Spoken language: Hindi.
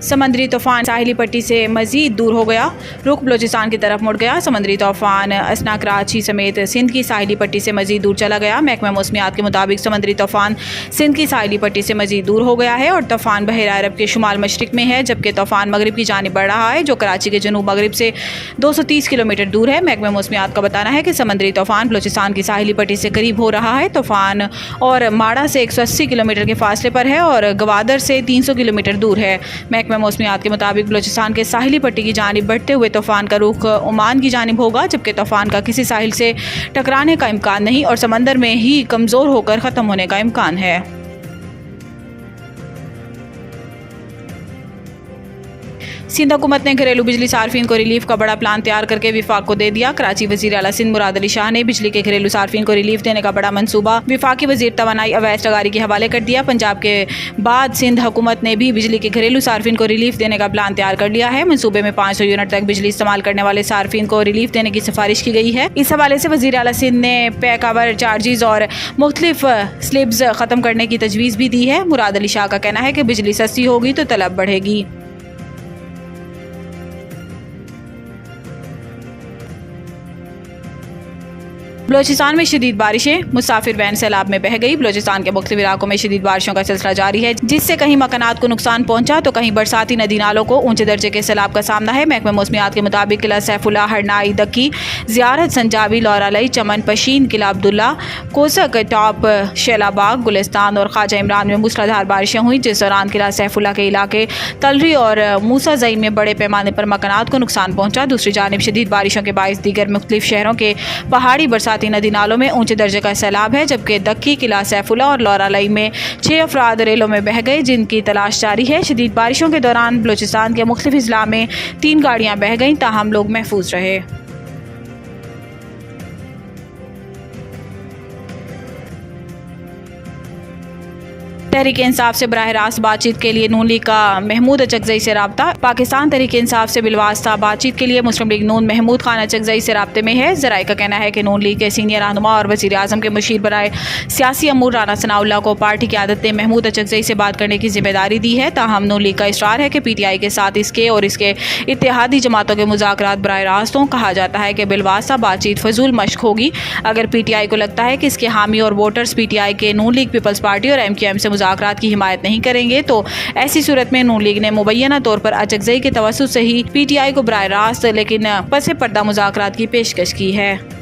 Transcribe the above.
समंदरी तूफान साहिली पट्टी से मजीद दूर हो गया, रुख बलोचिस्तान की तरफ मुड़ गया। समंदरी तूफान असना कराची समेत सिंध की साहिली पट्टी से मजीद दूर चला गया। महकमा मौसमियात के मुताबिक समंदरी तूफान सिंध की साहिली पट्टी से मजीद दूर हो गया है और तूफान बहरा अरब के शुमाल मशरिक में है, जबकि तूफान मगरिब की जानिब बढ़ रहा है जो कराची के जनूब मगरिब से 230 किलोमीटर दूर है। महकमा मौसमियात का बताना है कि समंदरी तूफान बलोचिस्तान की साहिली पट्टी से करीब हो रहा है। तूफान और माड़ा से 180 किलोमीटर के फासले पर है और गवादर से 300 किलोमीटर दूर है। महकमा मौसमियात के मुताबिक बलोचिस्तान के साहिली पट्टी की जानिब बढ़ते हुए तूफान का रुख ओमान की जानिब होगा, जबकि तूफान का किसी साहिल से टकराने का इम्कान नहीं और समंदर में ही कमज़ोर होकर ख़त्म होने का इम्कान है। सिंध हुकूमत ने घरेलू बिजली सार्फिन को रिलीफ का बड़ा प्लान तैयार करके विफाक को दे दिया। कराची वज़ीर आला सिंध मुराद अली शाह ने बिजली के घरेलू सार्फिन को रिलीफ देने का बड़ा मंसूबा विफाकी वज़ीर तवानाई अवैस टगारी के हवाले कर दिया। पंजाब के बाद सिंध हुकूमत ने भी बिजली के घरेलू सार्फिन को रिलीफ देने का प्लान तैयार कर लिया है। मनसूबे में 500 यूनिट तक बिजली इस्तेमाल करने वाले सार्फिन को रिलीफ देने की सिफारिश की गई है। इस हवाले से वज़ीर आला सिंध ने पैक आवर चार्जेस और मुख्तलिफ स्लिब्स ख़त्म करने की तजवीज़ भी दी है। मुराद अली शाह का कहना है कि बिजली सस्ती होगी तो तलब बढ़ेगी। बलोचिस्तान में शदीद बारिशें, मुसाफिर वैन सैलाब में बह गई। बलोचिस्तान के मुख्तलिफ इलाकों में शदीद बारिशों का सिलसिला जारी है, जिससे कहीं मकानात को नुकसान पहुंचा तो कहीं बरसाती नदी नालों को ऊंचे दर्जे के सैलाब का सामना है। महकमा मौसमियात के मुताबिक किला सैफुल्ला, हरनाई, दक्की, ज़ियारत, संजाबी, लौरालई, चमन, पशीन, किला अब्दुल्ला, कोसक, टॉप, शैलाबाग, गुलिस्तान और ख्वाजा इमरान में मूसलाधार बारिशें हुई, जिस दौरान किला सैफुल्ला के इलाके तलरी और मूसा ज़ईन में बड़े पैमाने पर मकानात को नुकसान पहुंचा। दूसरी जानिब शदीद बारिशों के बायस दीगर मुख्तलिफ शहरों के पहाड़ी बरसाती नदी नालों में ऊंचे दर्जे का सैलाब है, जबकि दक्की, किला सैफुल्ला और लौरालई में 6 अफराद रेलों में बह गए, जिनकी तलाश जारी है। शदीद बारिशों के दौरान बलोचिस्तान के मुख्तलिफ अजला में 3 गाड़ियां बह गईं, ताहम लोग महफूज रहे। तहरीक इंसाफ से बराह रास्त बातचीत के लिए नून लीग का महमूद अचकजई से रब्ता। पाकिस्तान तहरीक इंसाफ से बिलवास्ता बातचीत के लिए मुस्लिम लीग नून महमूद खान अचकजई से रब्ते में है। ज़राए का कहना है कि नून लीग के सीनियर रहनुमा और वज़ीर आज़म के मुशीर बराए सियासी अमूर राना सनाउल्लाह को पार्टी की आदत ने महमूद अचकजई से बात करने की जिम्मेदारी दी है। ताहम नून लीग का इसरार है कि PTI के साथ इसके और इसके इत्तेहादी जमातों के मुज़ाकरात बराह रास्त हों। कहा जाता है कि बिलवास्ता बातचीत फजूल मश्क होगी। अगर PTI को लगता है कि इसके हामी और वोटर्स PTI के नून लीग, पीपल्स पार्टी और MQM से मुज़ाकरात की हिमायत नहीं करेंगे तो ऐसी सूरत में नून लीग ने मुबैना तौर पर अचकजई के तवस्सुत से ही PTI को बराह रास्त लेकिन पसे पर्दा मुज़ाकरात की पेशकश की है।